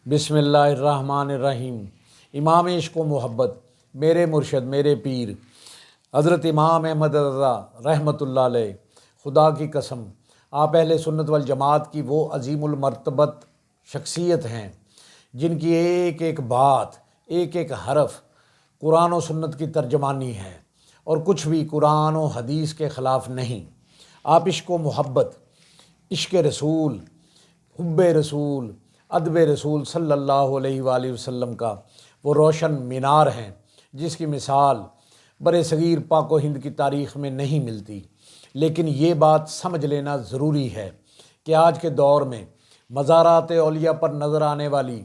بسم اللہ الرحمن الرحیم۔ امام عشق و محبت، میرے مرشد میرے پیر حضرت امام احمد رضا رحمۃ اللہ علیہ، خدا کی قسم آپ اہل سنت والجماعت کی وہ عظیم المرتبت شخصیت ہیں جن کی ایک ایک بات، ایک ایک حرف قرآن و سنت کی ترجمانی ہے اور کچھ بھی قرآن و حدیث کے خلاف نہیں۔ آپ عشق و محبت، عشق رسول، حب رسول، ادب رسول صلی اللہ علیہ وآلہ وسلم کا وہ روشن مینار ہیں جس کی مثال بر صغیر پاک و ہند کی تاریخ میں نہیں ملتی۔ لیکن یہ بات سمجھ لینا ضروری ہے کہ آج کے دور میں مزارات اولیاء پر نظر آنے والی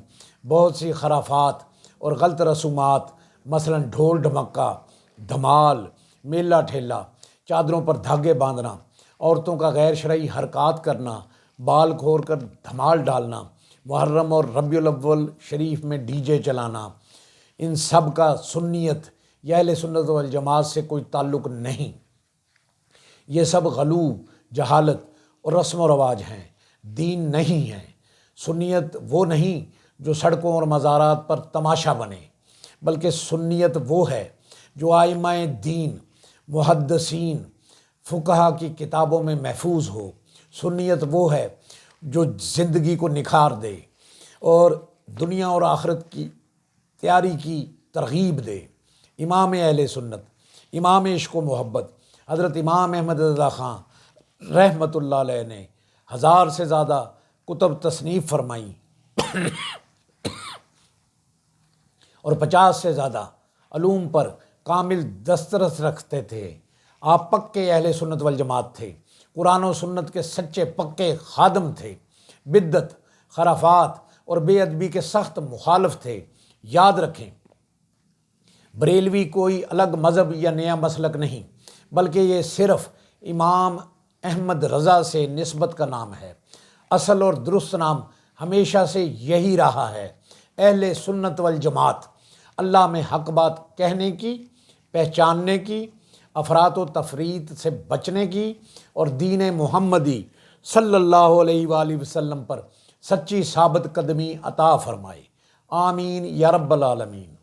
بہت سی خرافات اور غلط رسومات، مثلا ڈھول ڈھمکا، دھمال، میلہ ٹھیلا، چادروں پر دھاگے باندھنا، عورتوں کا غیر شرعی حرکات کرنا، بال کھور کر دھمال ڈالنا، محرم اور ربیع الاول شریف میں ڈی جے چلانا، ان سب کا سنیت یا اہل سنت والجماعت سے کوئی تعلق نہیں۔ یہ سب غلو، جہالت اور رسم و رواج ہیں، دین نہیں ہے۔ سنیت وہ نہیں جو سڑکوں اور مزارات پر تماشا بنے، بلکہ سنیت وہ ہے جو ائمہ دین، محدثین، فقہا کی کتابوں میں محفوظ ہو۔ سنیت وہ ہے جو زندگی کو نکھار دے اور دنیا اور آخرت کی تیاری کی ترغیب دے۔ امام اہل سنت، امام عشق و محبت حضرت امام احمد رضا خان رحمۃ اللہ علیہ نے 1000 سے زیادہ کتب تصنیف فرمائیں اور 50 سے زیادہ علوم پر کامل دسترس رکھتے تھے۔ آپ پکے اہل سنت والجماعت تھے، قرآن و سنت کے سچے پکے خادم تھے، بدعت، خرافات اور بے ادبی کے سخت مخالف تھے۔ یاد رکھیں، بریلوی کوئی الگ مذہب یا نیا مسلک نہیں، بلکہ یہ صرف امام احمد رضا سے نسبت کا نام ہے۔ اصل اور درست نام ہمیشہ سے یہی رہا ہے، اہل سنت والجماعت۔ اللہ میں حق بات کہنے کی، پہچاننے کی، افراط و تفریط سے بچنے کی اور دین محمدی صلی اللہ علیہ وآلہ وسلم پر سچی ثابت قدمی عطا فرمائے۔ آمین یا رب العالمین۔